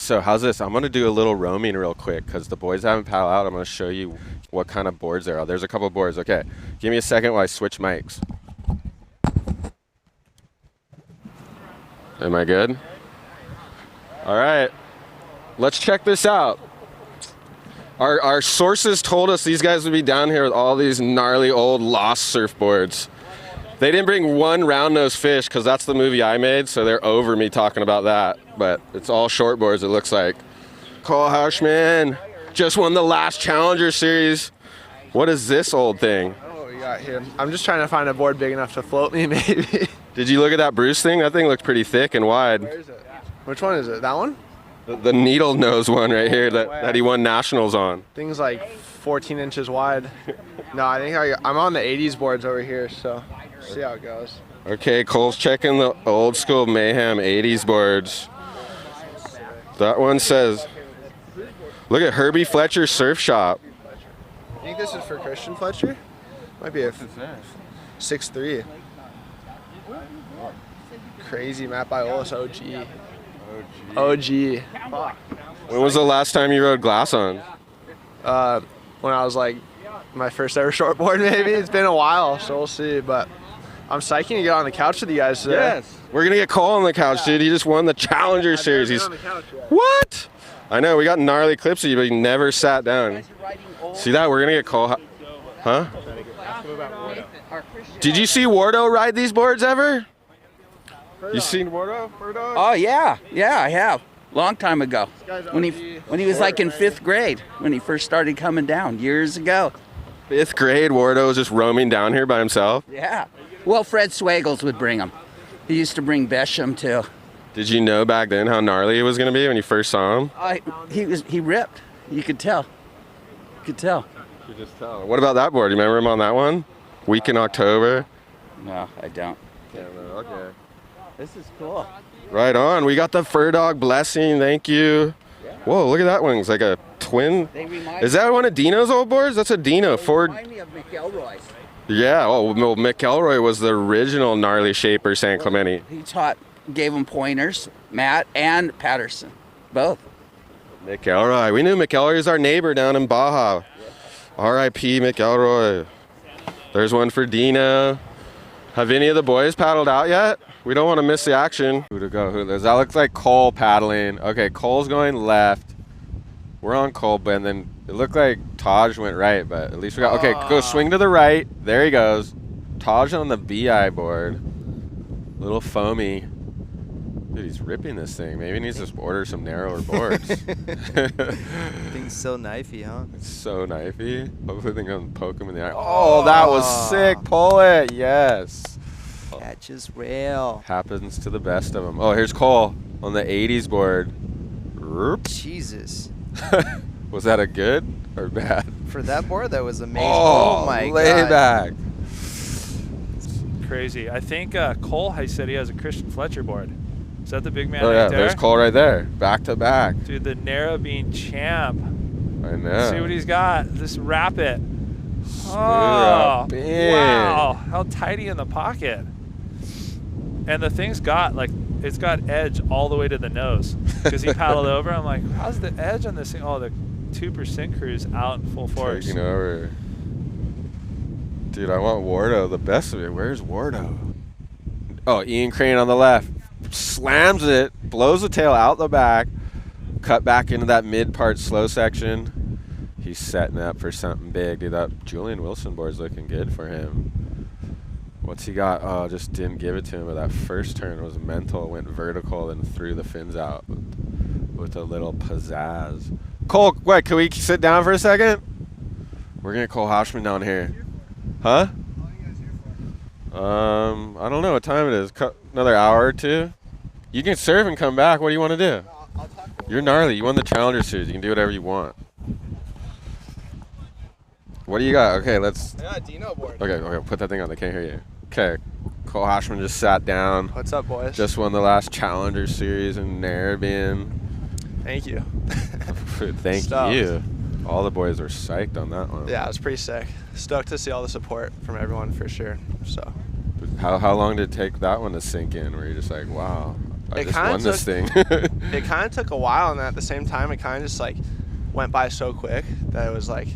So how's this? I'm going to do a little roaming real quick because the boys haven't paddled out. I'm going to show you what kind of boards there are. There's a couple of boards. Okay, give me a second while I switch mics. Am I good? All right, let's check this out. Our sources told us these guys would be down here with all these gnarly old lost surfboards. They didn't bring one round-nosed fish because that's the movie I made, so they're over me talking about that. But it's all shortboards, it looks like. Cole Houshmand just won the last Challenger Series. What is this old thing? Oh, we got here. I'm just trying to find a board big enough to float me, maybe. Did you look at that Bruce thing? That thing looked pretty thick and wide. Where is it? Which one is it? That one? The needle nose one right here that he won nationals on. Thing's like 14 inches wide. No, I think I'm on the 80s boards over here, so see how it goes. Okay, Cole's checking the old school Mayhem 80s boards. That one says, look at Herbie Fletcher Surf Shop. I think this is for Christian Fletcher. Might be a 6'3". Crazy Matt Biolis OG. OG. When was the last time you rode glass on? When I was like my first ever shortboard, maybe. It's been a while, so we'll see. But I'm psyched to get on the couch with you guys today. Yes. We're going to get Cole on the couch, dude. He just won the Challenger Series. He's what? I know, we got gnarly clips of you, but he never sat down. See that? We're going to get Cole. Huh? Did you see Wardo ride these boards ever? You seen Wardo? Oh yeah, I have. Long time ago, when he was like in 5th grade, when he first started coming down years ago. 5th grade, Wardo was just roaming down here by himself. Yeah. Well, Fred Swaggles would bring him. He used to bring Besham too. Did you know back then how gnarly it was going to be when you first saw him? He ripped. You could tell. You could tell. You could just tell. What about that board? You remember him on that one? Week in October. No, I don't. Yeah, okay. This is cool. Right on. We got the Fur Dog Blessing. Thank you. Yeah. Whoa, look at that one. It's like a twin. Is that one of Dino's old boards? That's a Dino. Ford. Remind me of McElroy's. Yeah. Oh, well, McElroy was the original gnarly shaper San Clemente. He gave him pointers, Matt and Patterson, both. McElroy. We knew McElroy was our neighbor down in Baja. R.I.P. McElroy. There's one for Dino. Have any of the boys paddled out yet? We don't want to miss the action. Who to go? Does that look like Cole paddling? Okay, Cole's going left. We're on Cole, and then it looked like Taj went right, but at least we got. Okay, go swing to the right. There he goes. Taj on the BI board. Little foamy. Dude, he's ripping this thing. Maybe he needs to order some narrower boards. Thing's so knifey, huh? It's so knifey. Hopefully they can poke him in the eye. Oh, that was sick. Pull it. Yes. Catches rail. Happens to the best of them. Oh, here's Cole on the 80s board. Jesus. Was that a good or bad? For that board, that was amazing. Oh, my layback. God. Crazy. I think Cole said he has a Christian Fletcher board. Is that the big man Oh, yeah, right there? there's Cole right there. Back to back. Dude, the Narrabeen champ. I know. See what he's got. Just wrap it. Oh, Narrabeen. wow. How tidy in the pocket. And the thing's got, like, it's got edge all the way to the nose. Because he paddled over. I'm like, how's the edge on this thing? Oh, the 2% crew's out in full force. Taking over. Dude, I want Wardo, the best of it. Where's Wardo? Oh, Ian Crane on the left. Slams it, blows the tail out the back, cut back into that mid-part slow section. He's setting up for something big. Dude, that Julian Wilson board's looking good for him. What's he got? Oh, just didn't give it to him, but that first turn was mental. Went vertical and threw the fins out with a little pizzazz. Cole, wait, can we sit down for a second? We're going to Cole Houshmand down here. Huh? I don't know what time it is. Another hour or two. You can surf and come back. What do you want to do? You're gnarly. You won the Challenger Series. You can do whatever you want. What do you got? Okay, let's. I got a Dino board. Okay, put that thing on. They can't hear you. Okay, Cole Houshmand just sat down. What's up, boys? Just won the last Challenger Series in Narrabeen. Thank you. Thank you. All the boys were psyched on that one. Yeah, it was pretty sick. Stoked to see all the support from everyone for sure. So. How long did it take that one to sink in? Where you're just like, wow. I It just kinda won this thing. It kind of took a while, and at the same time, it kind of just like went by so quick that it was like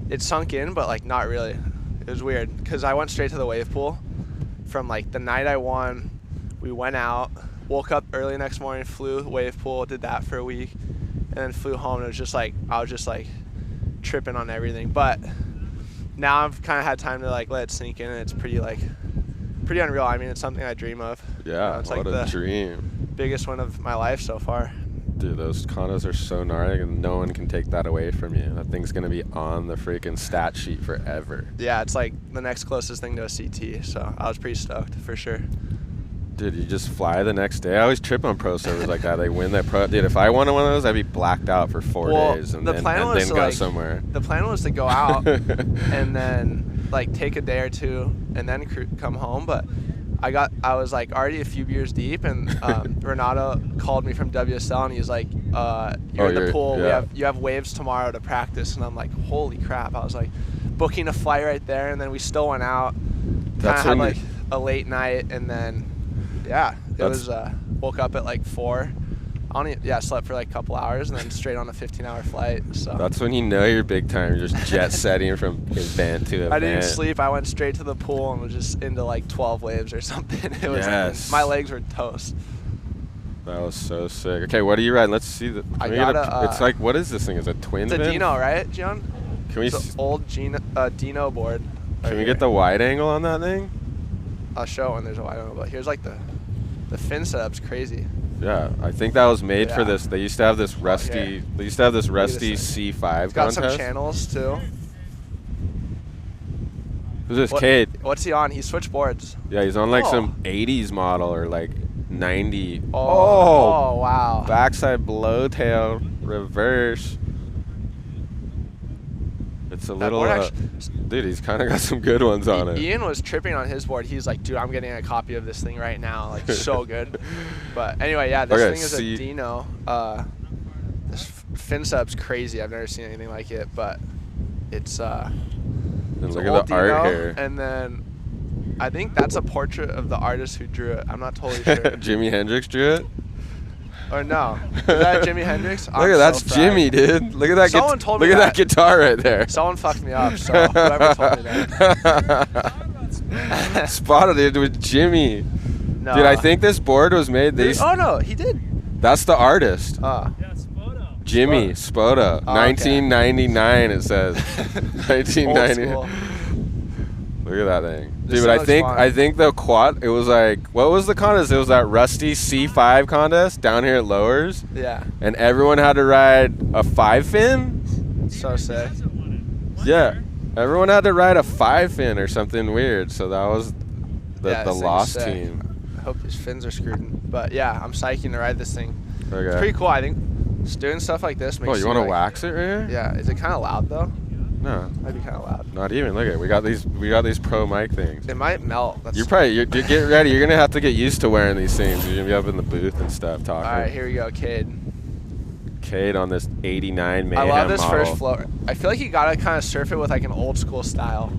it sunk in, but like not really. It was weird because I went straight to the wave pool from like the night I won. We went out, woke up early next morning, flew wave pool, did that for a week, and then flew home. And it was just like I was just like tripping on everything. But now I've kind of had time to like let it sink in, and it's pretty unreal. I mean, it's something I dream of. Yeah, it's what like a the dream. biggest win of my life so far. Dude, those condos are so gnarly, and no one can take that away from you. That thing's going to be on the freaking stat sheet forever. Yeah, it's like the next closest thing to a CT, so I was pretty stoked for sure. Dude, you just fly the next day. I always trip on pro servers like that. They win that pro. Dude, if I won one of those, I'd be blacked out for 4 days and then go like, somewhere. The plan was to go out and then like take a day or two and then come home, but I was like already a few beers deep, and Renato called me from WSL, and he's like, "You're in the pool. Yeah. You have waves tomorrow to practice." And I'm like, "Holy crap!" I was like, booking a flight right there, and then we still went out. Kind of had like a late night, and then it was woke up at like 4. Slept for like a couple hours and then straight on a 15-hour flight. So that's when you know you're big time. You're just jet setting from event to event. I didn't sleep. I went straight to the pool and was just into like 12 waves or something. It was yes. my legs were toast. That was so sick. Okay, what are you riding? Let's see. It's like, what is this thing? Is it twin It's a fin? Dino, right, John? It's an old Dino board. Can we get the wide angle on that thing? I'll show it when there's a wide angle. But here's like the fin setup's crazy. Yeah, I think that was made for this. They used to have this rusty. They used to have this rusty C5 It's got contest. some channels too. Who's this kid? What's he on? He switched boards. Yeah, he's on like some 80s model or like 90. Oh wow. Backside blowtail reverse. It's a little. Dude, he's kind of got some good ones on it. Ian was tripping on his board. He's like, dude, I'm getting a copy of this thing right now. Like, so good. But anyway, yeah, this thing is a Dino. This fin setup's crazy. I've never seen anything like it, but it's look at the art here. And then I think that's a portrait of the artist who drew it. I'm not totally sure. Jimi Hendrix drew it? Or no. Is that Jimi Hendrix? Look at that's Jimmy, dude. Look at that. Someone told me that guitar right there. Someone fucked me up, so whoever told me that. Spotted it with Jimmy. No. Dude, I think this board was made. Oh no, he did. That's the artist. Jimmy Spota. 1999 it says. 1999. Look at that thing. Dude, but I think the quad, it was like, what was the contest? It was that rusty C5 contest down here at Lowers. Yeah. And everyone had to ride a 5-fin. So sick. Yeah. Everyone had to ride a 5-fin or something weird. So that was the lost team. I hope these fins are screwed in. But yeah, I'm psyching to ride this thing. Okay. It's pretty cool. I think just doing stuff like this makes you want to wax it right here? Yeah. Is it kind of loud though? No. Might be kind of loud. Not even. Look at it. We got these pro mic things. It might melt. You get ready. You're gonna have to get used to wearing these things. You're gonna be up in the booth and stuff talking. All right, here we go, Cade. Cade on this '89 Mayhem I love this model. first float. I feel like you gotta kind of surf it with like an old school style.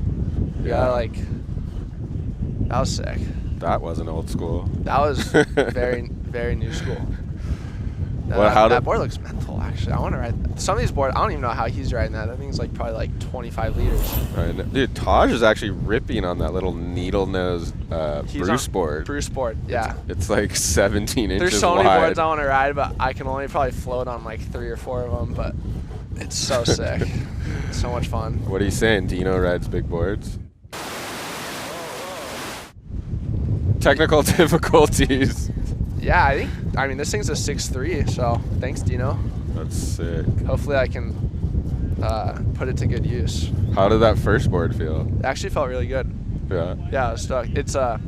You gotta like. That was sick. That wasn't old school. That was very very new school. That board looks mental, actually. I want to ride some of these boards. I don't even know how he's riding that. That thing's like probably like 25 liters. Right. Dude, Taj is actually ripping on that little needle nose Bruce board. Bruce board, yeah. It's like 17 inches wide. There's so many boards I want to ride, but I can only probably float on like 3 or 4 of them. But it's so sick. It's so much fun. What are you saying? Dino rides big boards? Technical difficulties. Yeah, I mean, this thing's a 6'3", so thanks, Dino. That's sick. Hopefully I can put it to good use. How did that first board feel? It actually felt really good. Yeah. Yeah, I was stuck. It's I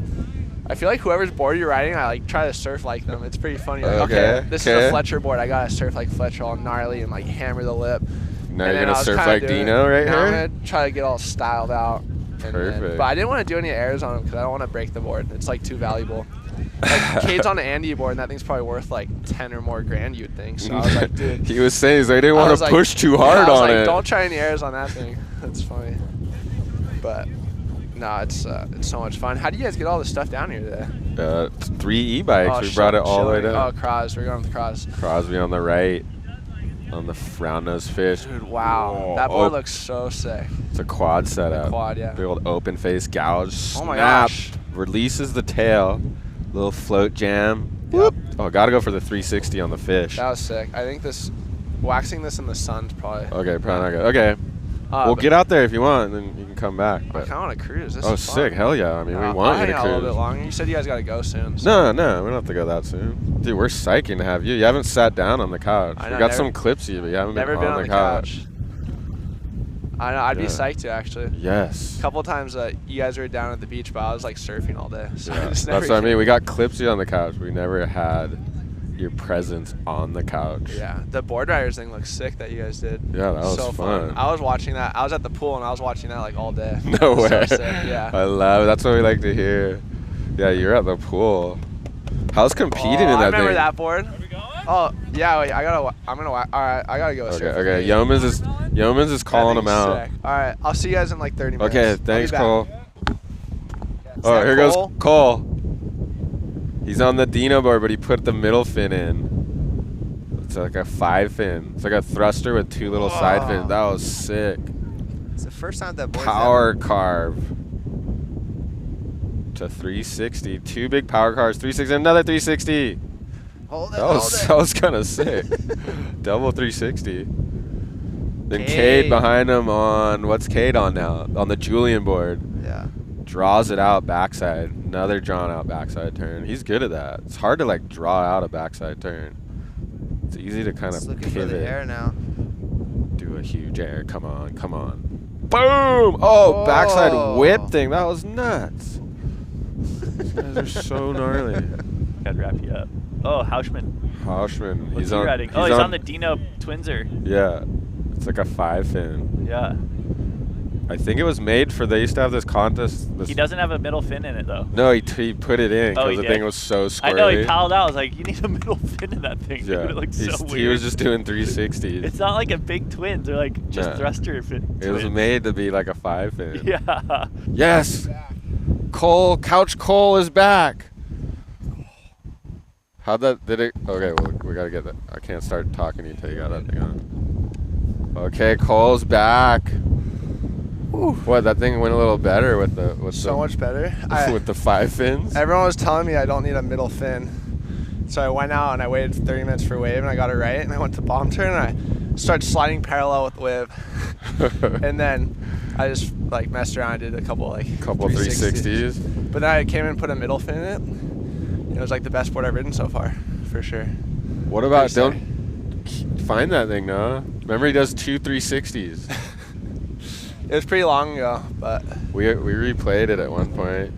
feel like whoever's board you're riding, I like try to surf like them. It's pretty funny. Like, okay, this is a Fletcher board. I gotta surf like Fletcher, all gnarly and like hammer the lip. Now you're gonna surf like Dino right here? I'm gonna try to get all styled out. Perfect. But I didn't want to do any airs on them because I don't want to break the board. It's like too valuable. Like Cade's on the Andy board, and that thing's probably worth like 10 or more grand, you'd think. So I was like, dude. He was saying I didn't want to push too hard on it. Don't try any airs on that thing. That's funny. But No, it's so much fun. How do you guys get all this stuff down here today? 3 e-bikes. We brought it all the way down. Oh, Cros. We're going with Cros. Crosby on the right. On the round nose fish. Dude, wow. Whoa. That board looks so sick. It's a quad setup. Quad, yeah. Big old open face gouge. Oh my Snap. gosh. Releases the tail. Little float jam. Whoop. Oh, gotta go for the 360 on the fish. That was sick. I think waxing this in the sun's probably. Okay, probably not good. Okay. Well, get out there if you want, and then you can come back. I But kind of want to cruise. This oh, is fun. sick. Hell yeah. I mean, we I'll want you hang to out cruise. a little bit longer. You said you guys got to go soon. So. No, we don't have to go that soon. Dude, we're psyching to have you. You haven't sat down on the couch. I We know, got never- some clips of you, but you haven't Never been on the couch. I know. I'd be Yeah. psyched to, actually. Yes. A couple of times you guys were down at the beach, but I was like surfing all day. So Yeah, I just that's never what I mean. came. We got clips of you on the couch. We never had your presence on the couch. Yeah, the board riders thing looks sick that you guys did. Yeah, that was so fun. I was watching that. I was at the pool and I was watching that like all day. No It was way. So sick, yeah. I love it. That's what we like to hear. Yeah, you're at the pool. How's competing in that I remember thing? that board. Oh yeah, wait. All right, I gotta go. Okay, surf. okay. Yeomans is calling him out. Sick. All right, I'll see you guys in like 30 minutes. Okay, I'll be thanks, back. Cole. Is Oh, that here Cole? goes Cole. He's on the Dino board, but he put the middle fin in. It's like a 5 fin. It's like a thruster with 2 little side fins. That was sick. It's the first time that board's Power carve to 360. 2 big power cars. 360. Another 360. Hold it, That was kind of sick. Double 360. Then Cade. Cade behind him on, what's Cade on now? On the Julian board. Yeah. Draws it out backside. Another drawn out backside turn. He's good at that. It's hard to like draw out a backside turn. It's easy to kind Just of looking for the pivot. air now. Do a huge air. Come on, come on. Boom! Oh, backside whip thing. That was nuts. These guys are so gnarly. Gotta wrap you up. Oh, Houshmand. Houshmand. What's he riding? Oh, he's on the Dino Twinser. Yeah. It's like a 5 fin. Yeah. I think it was made for, they used to have this contest. He doesn't have a middle fin in it, though. No, he put it in Oh, because he the did. thing was so squirrely. I know, he paddled out. I was like, you need a middle fin in that thing. Yeah. Dude, it looks so weird. He was just doing 360s. It's not like a big twin. They're like just Nah. thruster fin. It was made to be like a 5 fin. Yeah. Yes. Couch Cole is back. How'd that, did it, okay, well, we gotta get that. I can't start talking to you until you got that thing on. Okay, Cole's back. What, that thing went a little better with the, So much better. with the 5 fins? Everyone was telling me I don't need a middle fin. So I went out and I waited 30 minutes for wave and I got it right and I went to bomb turn and I started sliding parallel with wave. And then I just like messed around and did a couple 360s. But then I came in and put a middle fin in it. And it was like the best board I've ridden so far, for sure. What about, Pretty don't find that thing, Noah. Remember he does 2 360s. It was pretty long ago, but We replayed it at one point.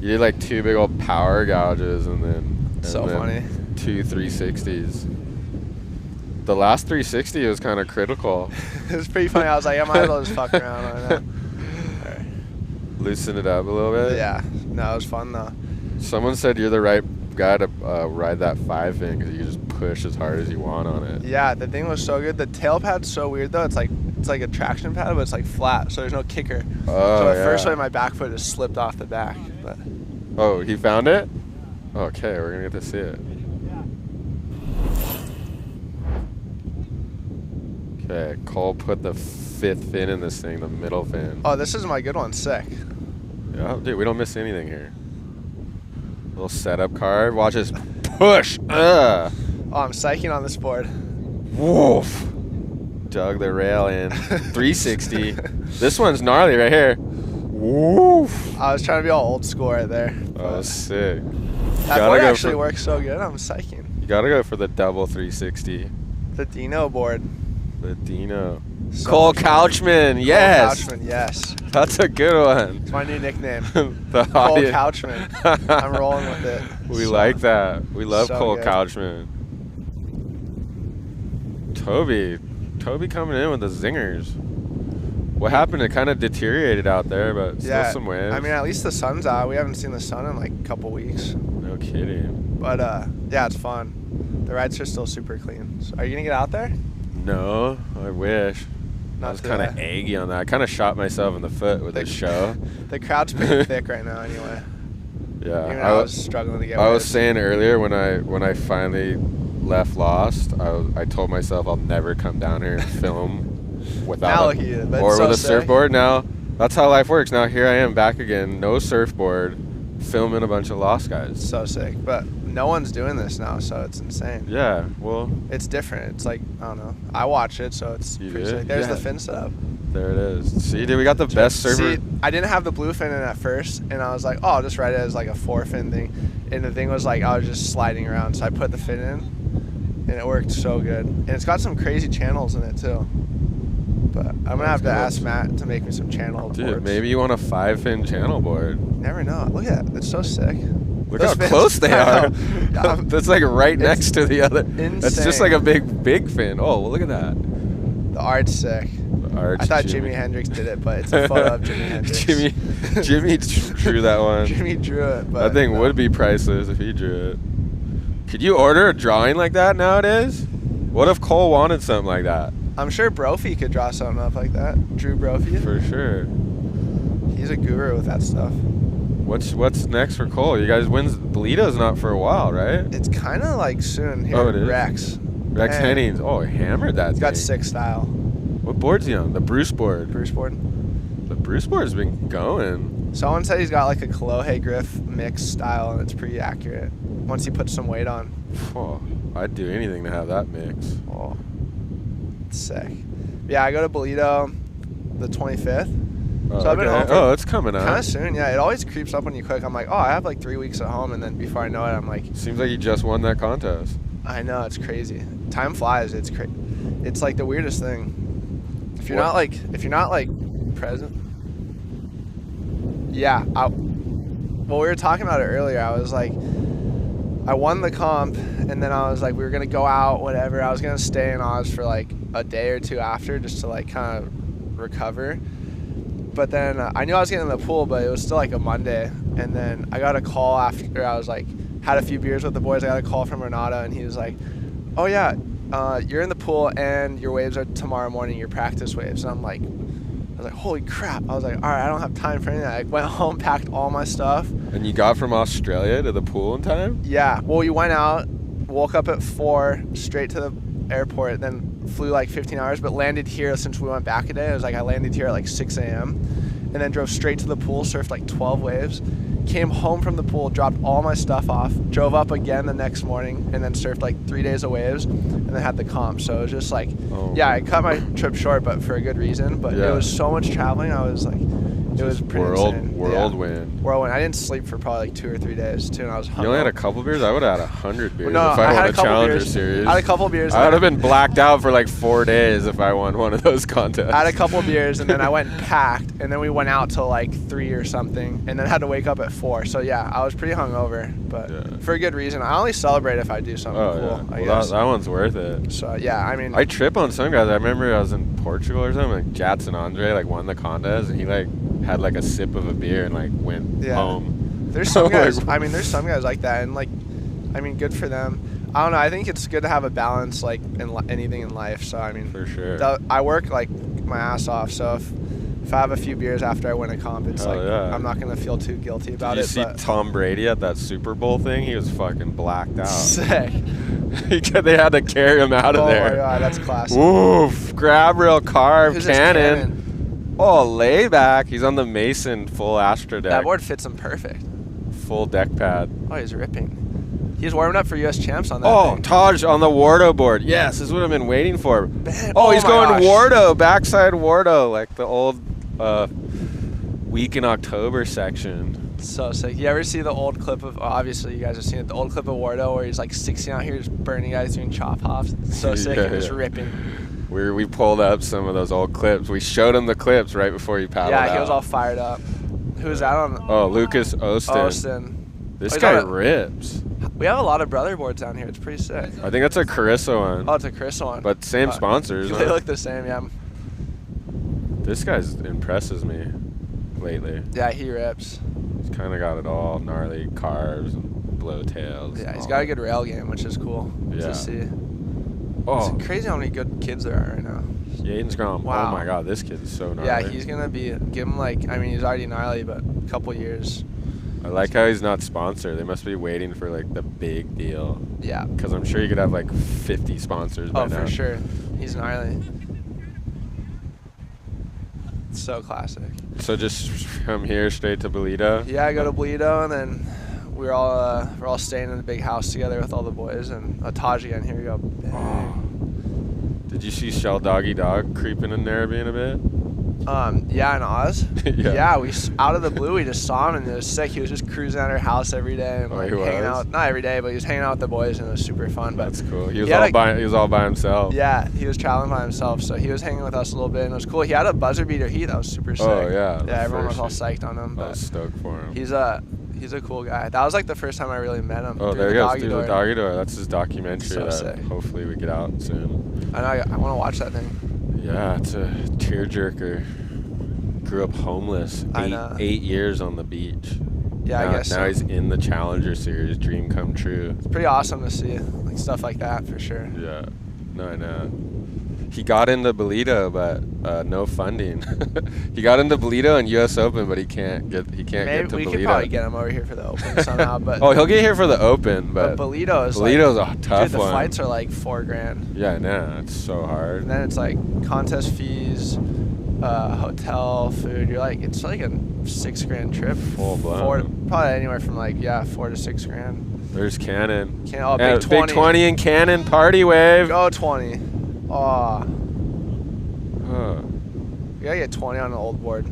You did like 2 big old power gouges and then funny. 2 360s. The last 360 was kind of critical. it was pretty funny. I was like, I might as well just fuck around. I know. Loosen it up a little bit. Yeah, no, it was fun though. Someone said you're the right guy to ride that 5 fin because you can just push as hard as you want on it. Yeah, the thing was so good. The tail pad's so weird though. It's like a traction pad, but it's like flat, so there's no kicker. Oh, so at yeah. first, my back foot just slipped off the back. But Oh, he found it? Okay, we're going to get to see it. Okay, Cole put the 5th fin in this thing, the middle fin. oh, this is my good one. Sick. Yeah, dude, we don't miss anything here. Little setup card. Watch us push. Oh, I'm psyching on this board. Woof. Dug the rail in. 360. This one's gnarly right here. Woof. I was trying to be all old school right there. Oh, sick. That Gotta board go actually for- works so good. I'm psyching. You gotta go for the double 360. The Dino board. The Dino. So Cole much fun. Couchman, yes. Cole Couchman, yes. That's a good one. It's my new nickname. The Cole audience- Couchman. I'm rolling with it. We So- like that. We love so Cole good. Couchman. Toby coming in with the zingers. What happened? It kind of deteriorated out there, but still some waves. I mean, at least the sun's out. We haven't seen the sun in like a couple weeks. No kidding. But yeah, it's fun. The rides are still super clean. So are you gonna get out there? No, I wish. I was kind of eggy on that. I kind of shot myself in the foot with this show. The crowd's pretty thick right now, anyway. Yeah, Even I was struggling to get. I was saying earlier when I finally left Lost, I told myself I'll never come down here and film without with a surfboard. Now that's how life works. Now here I am back again, no surfboard, filming a bunch of Lost guys. So sick, but no one's doing this now, so it's insane. Yeah, well, it's different. It's like, I don't know. I watch it, so it's pretty sick. There's the fin setup. There it is. See, dude, we got the best server. See, I didn't have the blue fin in at first, and I was like, oh, I'll just write it as like a 4-fin thing. And the thing was like, I was just sliding around, so I put the fin in, and it worked so good. And it's got some crazy channels in it too. But I'm gonna have to ask Matt to make me some channel boards. Dude, maybe you want a 5-fin channel board. Never know. Look at that. It's so sick. Look how close they are. That's like right next to the other. Insane. That's just like a big fin. Oh, well, look at that. The art's sick. I thought Jimi Hendrix did it, but it's a photo of Jimi Hendrix. Jimmy drew that one. Jimmy drew it. But that thing would be priceless if he drew it. Could you order a drawing like that nowadays? What if Cole wanted something like that? I'm sure Brophy could draw something up like that. Drew Brophy. For sure. He's a guru with that stuff. What's next for Cole? You guys wins. Ballito's not for a while, right? It's kind of like soon here. Oh, it is? Rex Hennings. Oh, he hammered that. He's got 6 style. What board's he on? The Bruce board. Bruce board. The Bruce board's been going. Someone said he's got like a Kolohe Griff mix style, and it's pretty accurate once he puts some weight on. Oh, I'd do anything to have that mix. Oh, it's sick. Yeah, I go to Ballito the 25th. So I've been home it's coming up. Kind of soon, yeah. It always creeps up when you click. I'm like, oh, I have like 3 weeks at home, and then before I know it, I'm like. Seems like you just won that contest. I know, it's crazy. Time flies. It's crazy. It's like the weirdest thing. If you're not like present. Yeah. Well, we were talking about it earlier. I was like, I won the comp, and then I was like, we were gonna go out, whatever. I was gonna stay in Oz for like a day or two after, just to like kind of recover. But then I knew I was getting in the pool, but it was still like a Monday. And then I got a call after I was like, had a few beers with the boys. I got a call from Renata, and he was like, oh yeah, you're in the pool and your waves are tomorrow morning, your practice waves. And I was like, holy crap. I was like, all right, I don't have time for any of that. I went home, packed all my stuff. And you got from Australia to the pool in time? Yeah. Well, we went out, woke up at 4, straight to the airport, then flew like 15 hours, but landed here since we went back a day. It was like I landed here at like 6 a.m. and then drove straight to the pool, surfed like 12 waves, came home from the pool, dropped all my stuff off, drove up again the next morning, and then surfed like 3 days of waves, and then had the comp. So it was just like, yeah, I cut my trip short, but for a good reason. But it was so much traveling. I was like, it was pretty insane. Whirlwind. Whirlwind. I didn't sleep for probably like 2 or 3 days too, and I was hungover. You only had a couple beers? I would have had 100 beers if I won a Challenger Series. I had a couple beers. I would have been blacked out for like 4 days if I won one of those contests. I had a couple beers, and then I went and packed, and then we went out till like 3 or something, and then had to wake up at 4. So yeah, I was pretty hungover, but for a good reason. I only celebrate if I do something cool. Yeah. Well, that one's worth it. So yeah, I mean, I trip on some guys. I remember I was in Portugal or something. Like Jatson Andre like won the contest, and he like had like a sip of a beer and like went home. There's some guys. I mean, there's some guys like that, and like, I mean, good for them. I don't know. I think it's good to have a balance, like in anything in life. So I mean, for sure. I work like my ass off. So if I have a few beers after I win a comp, it's I'm not gonna feel too guilty about it. Did you see Tom Brady at that Super Bowl thing? He was fucking blacked out. Sick. They had to carry him out of there. Oh my god, that's classic. Oof! Grab rail carve cannon. Cannon. Oh, layback. He's on the Mason full Astro deck. That board fits him perfect. Full deck pad. Oh, he's ripping. He's warming up for U.S. champs on that. Oh, thing. Taj on the Wardo board. Yes, this is what I've been waiting for. Man, he's going Wardo, backside Wardo, like the old Week in October section. So sick. You ever see the old clip of, obviously you guys have seen it, the old clip of Wardo where he's like 16 out here just burning guys doing chop hops? It's so sick and just ripping. We pulled up some of those old clips. We showed him the clips right before he paddled out. Yeah, he was all fired up. Who was that on? Oh, Lucas Austin. This guy rips. We have a lot of brother boards down here. It's pretty sick. I think that's a Carissa one. Oh, it's a Carissa one. But same sponsors. They look the same, yeah. This guy impresses me lately. Yeah, he rips. He's kind of got it all. Gnarly carves and blowtails. Yeah, he's got a good rail game, which is cool to see. Oh, It's crazy how many good kids there are right now. Yaden's gone. Wow. Oh my God, this kid is so gnarly. Yeah, he's gonna be. Give him like. I mean, he's already gnarly, but a couple years. I like how he's not sponsored. They must be waiting for like the big deal. Yeah. Because I'm sure you could have like 50 sponsors by Oh, now. for sure. He's gnarly. So classic. So just from here straight to Ballito. Yeah, I go to Ballito, and then we're all staying in the big house together with all the boys. And Taj again. Here we go. Bang. Did you see Shell Doggy Dog creeping in Narrabeen a bit? Yeah, in Oz. Yeah. We out of the blue we just saw him, and it was sick. He was just cruising at our house every day and Oh, like he hanging was? out. Not every day, but he was hanging out with the boys, and it was super fun. But That's cool. He was had all by himself. yeah, he was traveling by himself, so he was hanging with us a little bit, and it was cool. He had a buzzer beater heat that was super sick. Oh yeah. the Yeah, everyone was first all heat. psyched on him. I But was stoked for him. he's a cool guy. That was like the first time I really met him. Oh, through there he the goes. Doggy Through Door. the Doggy Door. That's his documentary So that sick. hopefully we get out soon. I know. I want to watch that thing. Yeah, it's a tearjerker. Grew up homeless. I know. 8 years on the beach. Yeah, now, I guess now so. he's in the Challenger Series. Dream come true. It's pretty awesome to see like stuff like that for sure. Yeah. No, I know. He got into Ballito, but no funding. He got into Ballito and U.S. Open, but he can't get Maybe get to we Ballito. could probably get him over here for the Open somehow. But Oh, he'll get here for the Open, but but Ballito is Ballito's like, a tough dude, the one. flights are like $4,000. Yeah, I know. It's so hard. And then it's like contest fees, hotel, food. You're like, it's like a $6,000 trip. Full blown. Probably anywhere from like $4,000 to $6,000. There's Cannon. Oh, Yeah, big 20. Big 20 and Cannon party wave. Go 20. Oh, Huh. you gotta get 20 on an old board.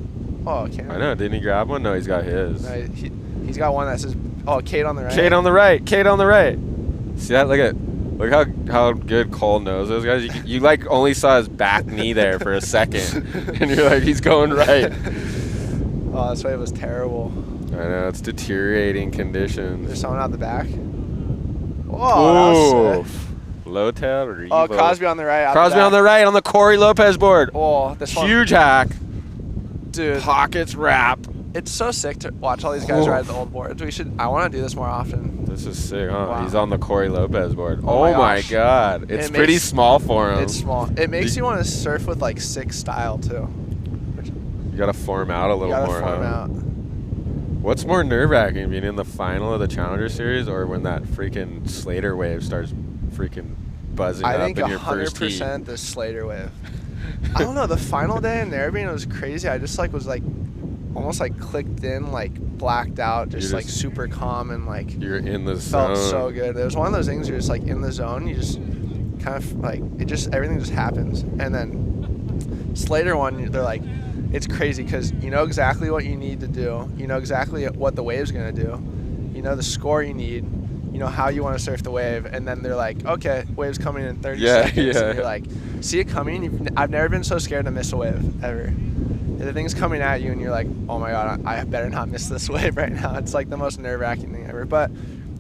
Oh, can't. I know. Didn't he grab one? No, he's got his. No, he's got one that says, oh, Kate on the right. Kate on the right. Kate on the right. See that? Look how good Cole knows those guys. You like only saw his back knee there for a second, and you're like, he's going right. Oh, this wave was terrible. I know, it's deteriorating conditions. There's someone out the back. Oh, that was sick. Low tail or Oh, Evo? Crosby on the right. out Crosby the on the back. right on the Corey Lopez board. Oh, this one. Huge hack. Dude, Pockets wrap. it's so sick to watch all these guys Oh. ride the old boards. I want to do this more often. This is sick, huh? Wow. He's on the Corey Lopez board. Oh Oh, my my gosh. God. It's It pretty makes- small for him. It's small. It makes you want to surf with like 6 style too. You got to form out a You little gotta more, form huh? out. What's more nerve-wracking, being in the final of the Challenger Series or when that freaking Slater wave starts freaking buzzing I up think in your first heat? 100% the Slater wave. I don't know. The final day in Narrabeen, it was crazy. I just like was like almost like clicked in, like blacked out, just like just- super calm and like You're in the zone. felt so good. It was one of those things you're just like in the zone. You just kind of like everything just happens. And then Slater one, they're like, it's crazy because you know exactly what you need to do. You know exactly what the wave's gonna do. You know the score you need. You know how you want to surf the wave. And then they're like, okay, wave's coming in 30 seconds. Yeah. And you're like, see it coming. I've never been so scared to miss a wave ever. The thing's coming at you and you're like, oh my God, I better not miss this wave right now. It's like the most nerve-wracking thing ever. But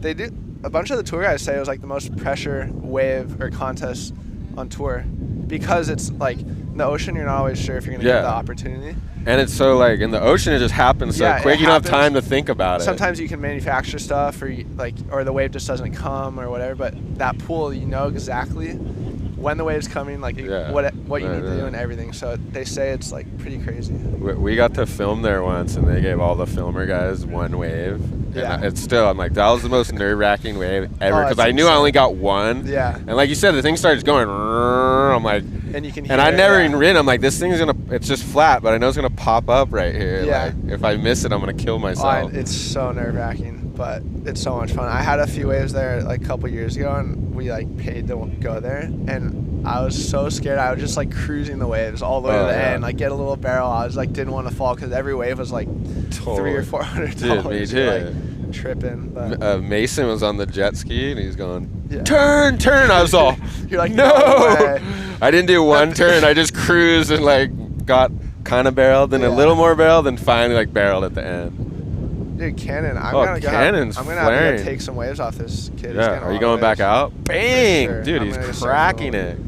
they do. A bunch of the tour guys say it was like the most pressure wave or contest on tour because it's like in the ocean you're not always sure if you're gonna get the opportunity. And it's so like in the ocean it just happens so Yeah, quick it you don't have happens. time to think about it. Sometimes you can manufacture stuff or the wave just doesn't come or whatever, but that pool you know exactly when the wave's coming, like Yeah. what you Right, need to do right. and everything. So they say it's like pretty crazy. We got to film there once and they gave all the filmer guys one wave. Yeah. And it's still, I'm like, that was the most nerve-wracking wave ever Oh, because it's I knew I insane. only got one. Yeah. And like you said, the thing starts going, I'm like, And you can hear and I it, never yeah. even ridden. I'm like, this thing's it's just flat, but I know it's gonna pop up right here. Yeah. Like, if I miss it, I'm gonna kill myself. It's so nerve-wracking, but it's so much fun. I had a few waves there like a couple years ago, and we like paid to go there, and I was so scared. I was just like cruising the waves all the way to the end, like get a little barrel. I was like didn't want to fall because every wave was like $300 or $400. Dude, me too. Like, tripping. But Mason was on the jet ski and he's going, Yeah. turn. I was all, You're like, no. no way. I didn't do one turn. I just cruised and like got kind of barreled, then a Yeah. little more barreled, then finally like barreled at the end. Dude, Cannon. I'm Oh, gonna Cannon's I'm gonna have to flaring. go take some waves off this kid. He's Yeah, getting a are you lot of going back waves. out? Bang, sure. dude, I'm he's gonna go surf cracking a it.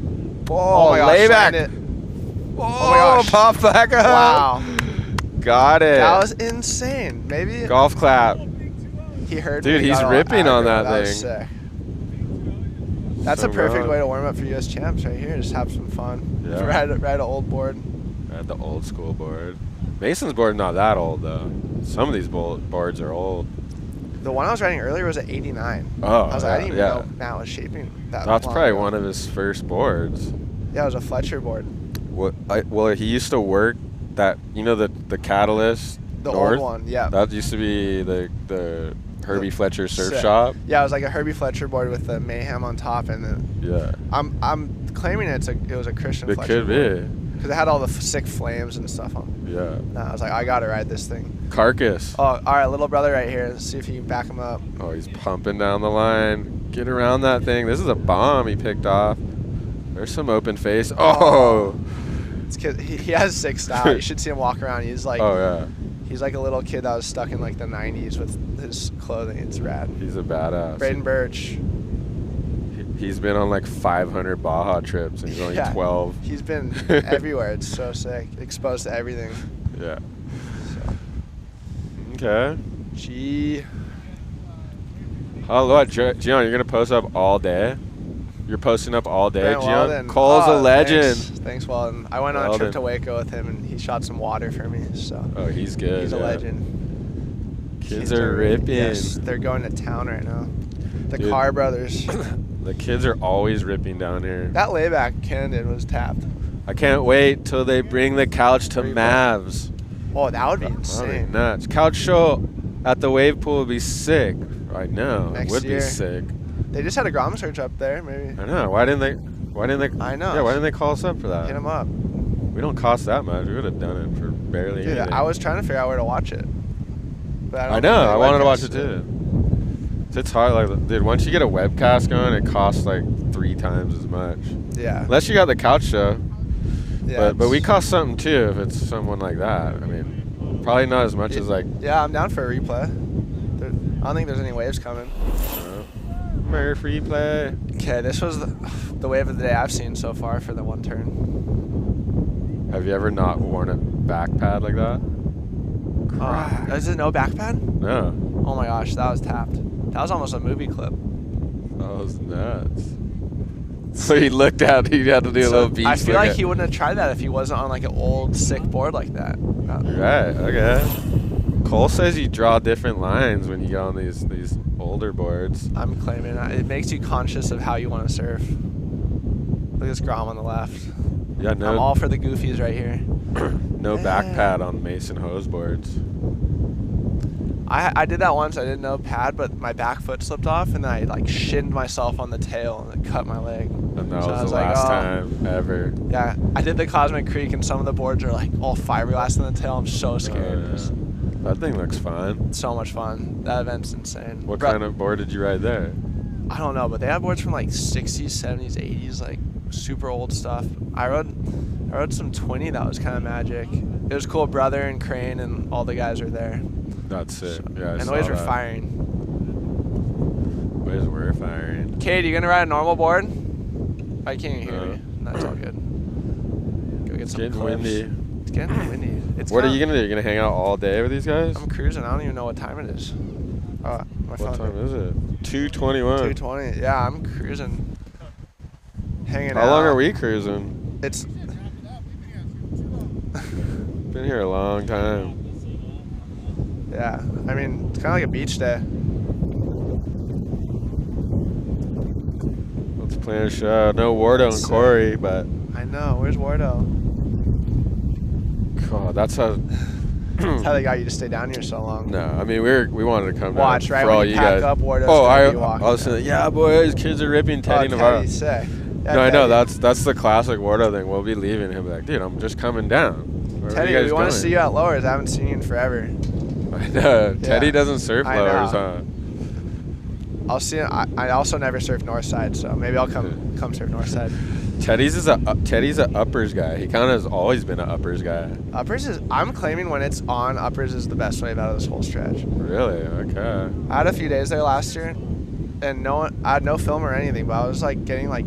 Oh my gosh, layback. landed it. Oh, my gosh. pop back up. Wow. Got it. That was insane. Maybe golf clap. he heard Dude, me, he's got all ripping on aggro. that Was thing. sick. That's some a perfect road. way to warm up for U.S. champs right here. Just have some fun. Yeah. Ride an old board. At the old school board. Mason's board not that old though. Some of these boards are old. The one I was riding earlier was at 89. Oh, I was like, I didn't even yeah. know Matt was shaping that. That's long probably ago. one of his first boards. Yeah, it was a Fletcher board. Well, he used to work that, the Catalyst The North? old one, yeah. That used to be the Herbie Fletcher surf Sick. shop. Yeah, it was like a Herbie Fletcher board with the Mayhem on top, and then Yeah. I'm claiming it was a Christian It Fletcher could board. be. Because it had all the sick flames and stuff on. Yeah. And I was like, I gotta ride this thing. Carcass. Oh, all right, little brother right here. Let's see if you can back him up. Oh, he's pumping down the line. Get around that thing. This is a bomb he picked off. There's some open face. Oh. This kid, he has sick style. You should see him walk around. He's like, Oh, yeah. he's like a little kid that was stuck in like the 90s with his clothing. It's rad. He's a badass. Braden Birch. He's been on like 500 Baja trips and he's only 12. He's been everywhere. It's so sick. Exposed to everything. Yeah. So. Okay. Gee. Hello, Gian, you're going to post up all day? You're posting up all day, Brent Gian? Weldon. Cole's a legend. Thanks, Weldon. I went on a Weldon. trip to Waco with him, and he shot some water for me. So Oh, he's good. he's a yeah. legend. Kids are ripping. Yes, they're going to town right now. The Dude. Carr brothers. The kids are always ripping down here. That layback Cannon was tapped. I can't wait till they bring the couch to Replay. Mavs. Oh, that would be That'd be insane. nuts. Couch show at the wave pool would be sick. Right now, Next it would year. be sick. They just had a Grom search up there. Maybe I know. Why didn't they? I know. Yeah, why didn't they call us up for that? hit him up. We don't cost that much. We would have done it for barely Dude, anything. I was trying to figure out where to watch it. But I don't know. think they I wanted to watch it webcast too. It's hard. Like, dude, once you get a webcast going, it costs like 3 times as much. Yeah. Unless you got the couch show. Yeah. But we cost something too if it's someone like that. I mean, probably not as much as like. Yeah, I'm down for a replay. I don't think there's any waves coming. Murf replay. Okay, this was the wave of the day I've seen so far for the one turn. Have you ever not worn a back pad like that? Is it no back pad? No. Oh my gosh, that was tapped. That was almost a movie clip. That was nuts. So he looked at. He had to do a little beast. I feel look like at- he wouldn't have tried that if he wasn't on like an old sick board like that. Right. Okay. Cole says you draw different lines when you get on these older boards. I'm claiming it makes you conscious of how you want to surf. Look at this Grom on the left. Yeah. I'm No. all for the goofies right here. No back pad on Mason hose boards. I did that once. I didn't know pad, but my back foot slipped off, and then I like shinned myself on the tail, and it cut my leg. And that So was I was the like, last oh. time ever. Yeah, I did the Cosmic Creek, and some of the boards are like all fiberglass in the tail. I'm so scared. Oh, yeah. That thing looks fun. It's so much fun. That event's insane. What kind of board did you ride there? I don't know, but they have boards from like 60s, 70s, 80s, like super old stuff. I rode some 20 that was kind of magic. It was cool. Brother and Crane and all the guys were there. That's it. So, Yeah, I and saw the waves were that. firing. Waves were firing. Kate, you gonna ride a normal board? I can't even hear No. me. That's all good. Go get some Getting clips. windy. It's getting windy. It's What are kinda- you gonna do? You're gonna hang out all day with these guys? I'm cruising. I don't even know what time it is. Oh, my phone. What time is it? 2:21. 2:20. Yeah, I'm cruising. Hanging out. How long are we cruising? It's Been here a long time. yeah. I mean, it's kind of like a beach day. Let's plan a show. No Wardo and Sick. Corey, but I know. Where's Wardo? God, that's how. That's how they got you to stay down here so long. No, I mean we wanted to come Watch, down right for when all you you pack guys. up, Wardo's Oh, gonna I be walking was saying, yeah, boys, kids are ripping Teddy Navarro. Teddy's sick. Yeah, No, I know Teddy. that's the classic Wardo thing. We'll be leaving him like, dude, I'm just coming down. Where are Teddy, you guys we want to going? see you at Lowers. I haven't seen you in forever. I know. Teddy Yeah. doesn't surf I lowers, know. huh? I'll see. I also never surf Northside, so maybe I'll come surf Northside. Teddy's a uppers guy. He kind of has always been an uppers guy. Uppers is. I'm claiming when it's on, Uppers is the best wave out of this whole stretch. Really? Okay. I had a few days there last year, and I had no film or anything, but I was like getting like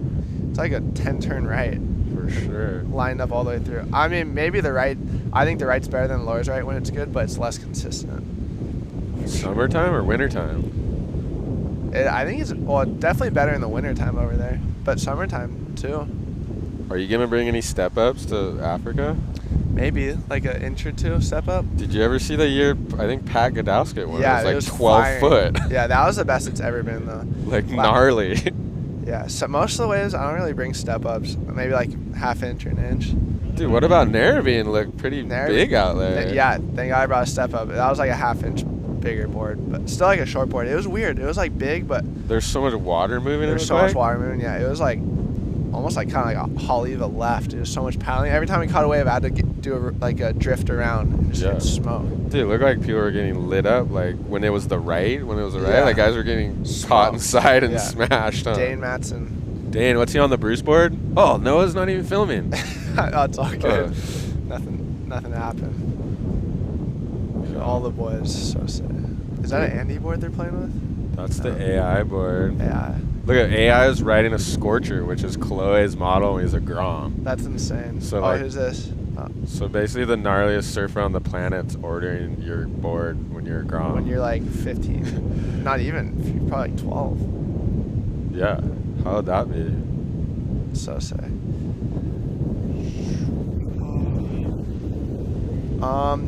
it's like a 10 turn right. For sure. Lined up all the way through. I mean, maybe the right. I think the right's better than the Lowers right when it's good, but it's less consistent. Summertime or wintertime? I think it's definitely better in the wintertime over there, but summertime too. Are you gonna bring any step ups to Africa? Maybe like an inch or two step up. Did you ever see the year? I think Pat Godowski won. Yeah, it it was was like 12 firing. foot. Yeah, that was the best it's ever been though. Like gnarly. Yeah, so most of the waves I don't really bring step ups. Maybe like half inch or an inch. Dude, what about Narrabeen? Looked pretty big out there. Yeah, thank God I brought a step up. That was like a half inch bigger board, but still like a short board. It was weird. It was like big, but There's so much water moving. there's in so the much bike. water moving. Yeah, it was like almost like kind of like a Haleiwa left. It was so much paddling. Every time we caught a wave, I had to do a drift around and just get smoked. Dude, it looked like people were getting lit up. Like when it was the right, Yeah. like guys were getting caught inside and Yeah. smashed. Huh? Dane Matson. Dane, what's he on the Bruce board? Oh, Noah's not even filming. Oh, it's all good. Nothing happened. All the boys, so sick. Is that an Andy board they're playing with? That's the AI board. Yeah. Look at AI is riding a Scorcher, which is Chloe's model when he's a Grom. That's insane. So, oh, like- who's this? Oh. So basically, the gnarliest surfer on the planet's ordering your board when you're a Grom. When you're like 15. Not even. You're probably like 12. Yeah. How would that be? So sick.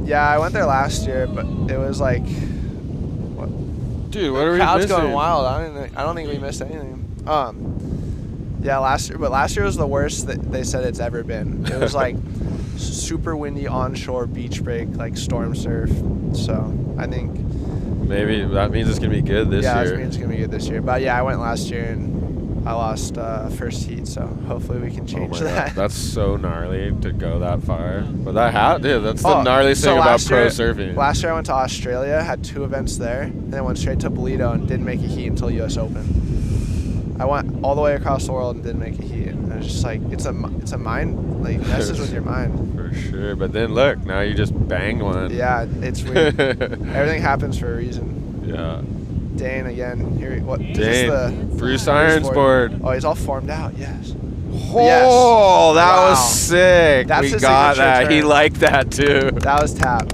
Yeah, I went there last year, but it was like, Dude, what are we crowd's missing? going wild. I don't think we missed anything. Yeah, last year was the worst that they said it's ever been. It was like super windy onshore beach break, like storm surf. So I think Maybe that means it's gonna be good this that year. means it's gonna be good this year. But yeah, I went last year and I lost first heat, so hopefully we can change that. God. That's so gnarly to go that far. But dude, that's the Oh, gnarly so thing about last pro year- surfing. Last year I went to Australia, had 2 events there, and then went straight to Ballito and didn't make a heat until US Open. I went all the way across the world and didn't make a heat. And it's just like it's a mind, like messes with your mind. For sure. But then look, now you just banged one. Yeah, it's weird. Everything happens for a reason. Yeah. Dane again. Here, what? Is Dane, this the Bruce Irons board. Oh, he's all formed out. Yes. Oh, that Wow. was sick. That's we his got signature that. He turn. liked that too. That was tap.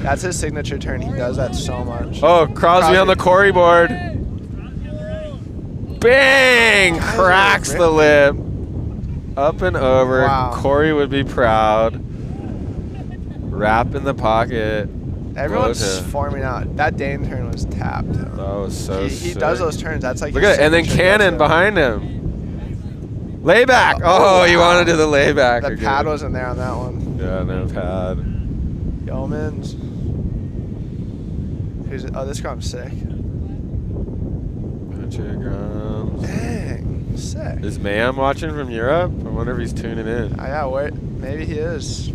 That's his signature turn. He does that so much. Oh, Crosby on the Corey board. Bang! Cracks the lip. Up and over. Wow. Corey would be proud. Wrap in the pocket. Everyone's Blow to- forming out. That Dane turn was tapped. That was so He sick. does those turns. That's like Look his at it. And then signature Cannon go-to. behind him. Layback. Oh, Oh, you wow. want to do the layback The again. pad wasn't there on that one. Yeah, no pad. Yeomans. This Grom's sick. Bunch of grams. Dang, sick. Is Mayhem watching from Europe? I wonder if he's tuning in. Yeah, maybe he is.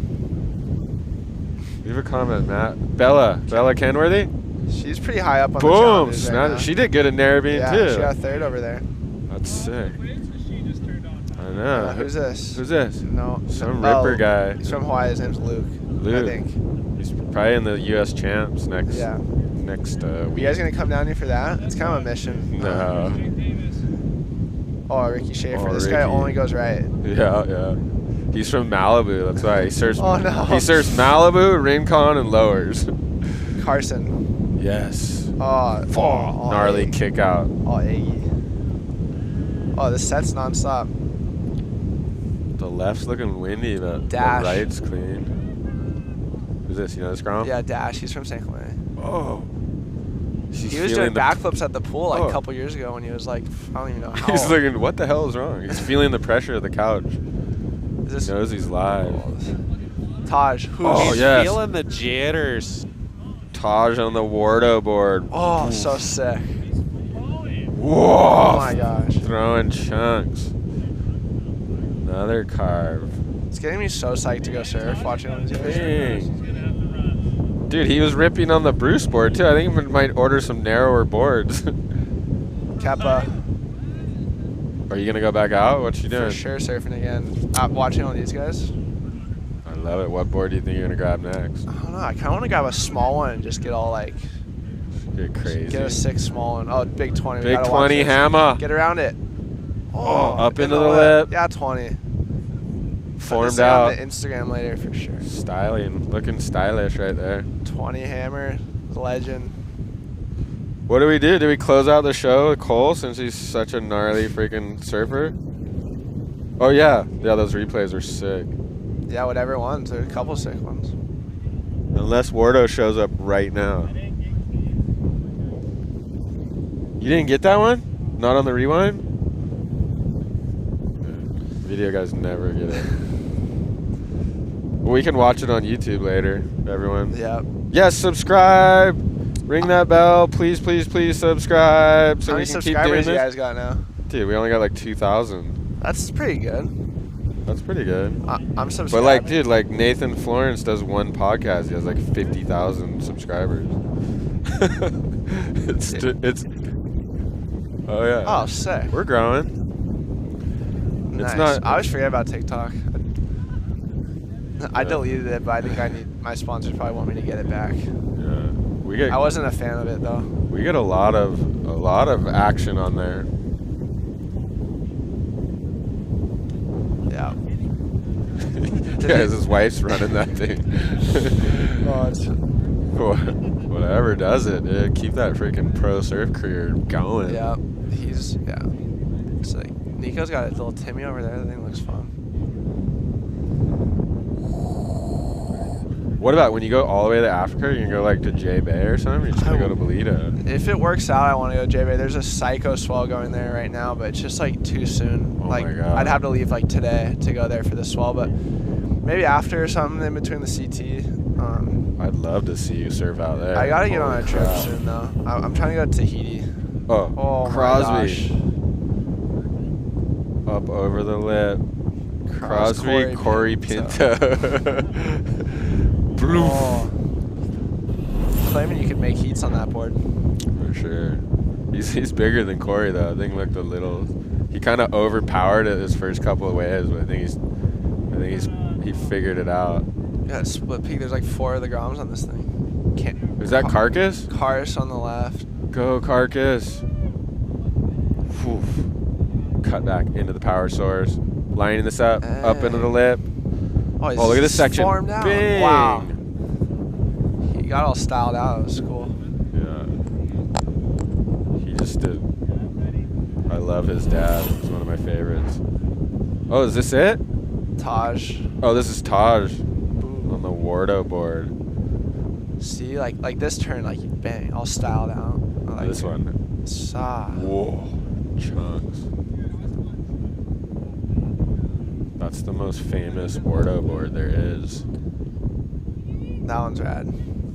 Leave a comment, Matt. Bella Kenworthy? She's pretty high up on the Boom! challenges right now. She did good in Narrabeen yeah, too. she got 3rd over there. That's sick. I know. Who's this? Who's this? No. Some Ripper guy. He's from Hawaii. His name's Luke. Luke. I think. He's probably in the U.S. champs next. Yeah. Next You week. guys gonna come down here for that? It's kind of a mission. No. Oh, Ricky Schaefer. Oh, This guy Ricky. only goes right. Yeah. He's from Malibu. That's why he surfs. Oh, no. He surfs Malibu, Rincon, and lowers. Carson. Yes. Oh, Gnarly egg. kick out. Oh, Iggy. Oh, this set's nonstop. The left's looking windy, but Dash. the right's clean. Who's this? You know this Grom? Yeah, Dash. He's from San Clemente. Oh. She's He was feeling doing the- backflips at the pool like Oh. a couple years ago when he was like, I don't even know how. He's looking, what the hell is wrong? He's feeling the pressure of the couch. Is this He knows he's live. Taj? Who's Oh, He's yes. feeling the jitters. Taj on the Wardo board. Oh, so sick. Whoa! Oh my gosh. Throwing chunks. Another carve. It's getting me so psyched to go surf watching all these guys. Dang. Dude, he was ripping on the Bruce board too. I think we might order some narrower boards. Kappa. Are you gonna go back out? What you doing? For sure surfing again. Watching all these guys. I love it. What board do you think you're gonna grab next? I don't know. I kind of want to grab a small one and just get all like, Get crazy. get a 6 small one. Oh, big 20. We Big gotta watch 20 this. hammer. Get around it. Oh, up in into the lip. Yeah, 20. Formed See out. on the Instagram later for sure. Styling. Looking stylish right there. 20 hammer. Legend. What do we do? Do we close out the show with Cole since he's such a gnarly freaking surfer? Oh, yeah. Yeah, those replays are sick. Yeah, whatever ones. There's a couple sick ones. Unless Wardo shows up right now. You didn't get that one? Not on the rewind? Video guys never get it. Well, we can watch it on YouTube later, everyone. Yeah. Yes, subscribe. Ring that bell. Please, please, please subscribe so How we many can keep doing subscribers you this. guys got now? Dude, we only got like 2,000. That's pretty good. That's pretty good. I'm subscribed. But like, dude, like Nathan Florence does one podcast. He has like 50,000 subscribers. it's. Oh yeah. Oh, sick. We're growing. Nice. It's not. I always forget about TikTok. I deleted it, but I think my sponsors probably want me to get it back. Yeah. I wasn't a fan of it though. We get a lot of action on there. Yeah. Yeah, his wife's running that thing. Whatever does it, dude. Keep that freaking pro surf career going. Yeah. It's like Nico's got his little Timmy over there. The thing looks fun. What about when you go all the way to Africa? You can go like to J Bay or something. Or you're just gonna go to Ballito. If it works out, I want to go to J Bay. There's a psycho swell going there right now, but it's just like too soon. Oh like my God. I'd have to leave like today to go there for the swell, but maybe after or something in between the CT. I'd love to see you surf out there. I gotta get Holy on a trip crap. soon though. I'm trying to go to Tahiti. Oh, my Crosby. gosh. Up over the lip. Crosby, Corey Pinto. Oh. Claiming you could make heats on that board. For sure. He's bigger than Corey though. I think looked a little. He kind of overpowered it his first couple of waves, but I think he figured it out. Yeah, split peak. There's like 4 of the Groms on this thing. Is that Carcass? Cars on the left. Go Carcass. Whew. Cut back into the power source. Lining this up into the lip. Oh, Oh, look at this section. Formed out. Bing. Wow. He got all styled out. It was cool. Yeah. He just did. I love his dad. He's one of my favorites. Oh, is this it? Taj. Oh, this is Taj on the Wardo board. See, like this turn, like bang, all styled out. I like This one. Whoa. Chunks. That's the most famous Wardo board there is. That one's rad.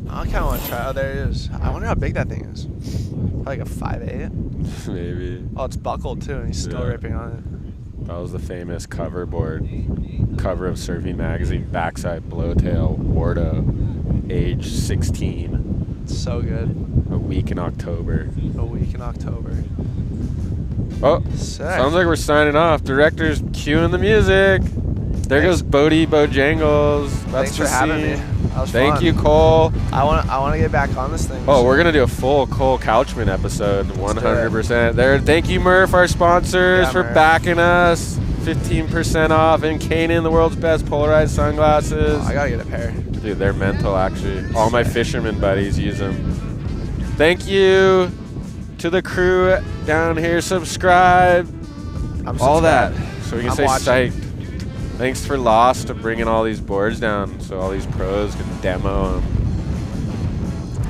I kind of want to try. Oh, there it is. I wonder how big that thing is. Probably like a 5'8". Maybe. Oh, it's buckled too, and he's still ripping on it. That was the famous cover board. Cover of Surfing Magazine, backside blowtail, Wardo, age 16. So good. A week in October. A week in October. Oh, Sick. sounds like we're signing off. Director's cueing the music. There goes Bodie Bojangles. That's Thanks for having me. That was Thank fun. you, Cole. I want to get back on this thing. Oh, we're gonna do a full Cole Couchman episode, 100%. There. Thank you, Murf, our sponsors, for Murf. backing us. 15% off, and KAENON, the world's best polarized sunglasses. I gotta get a pair. Dude, they're mental, actually. All my fisherman buddies use them. Thank you to the crew down here. Subscribe. All that. So we can say psyched. Thanks for Lost to bringing all these boards down so all these pros can demo them.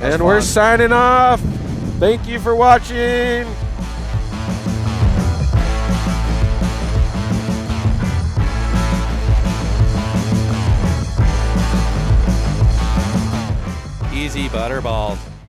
And we're signing off. Thank you for watching. Easy butterballs.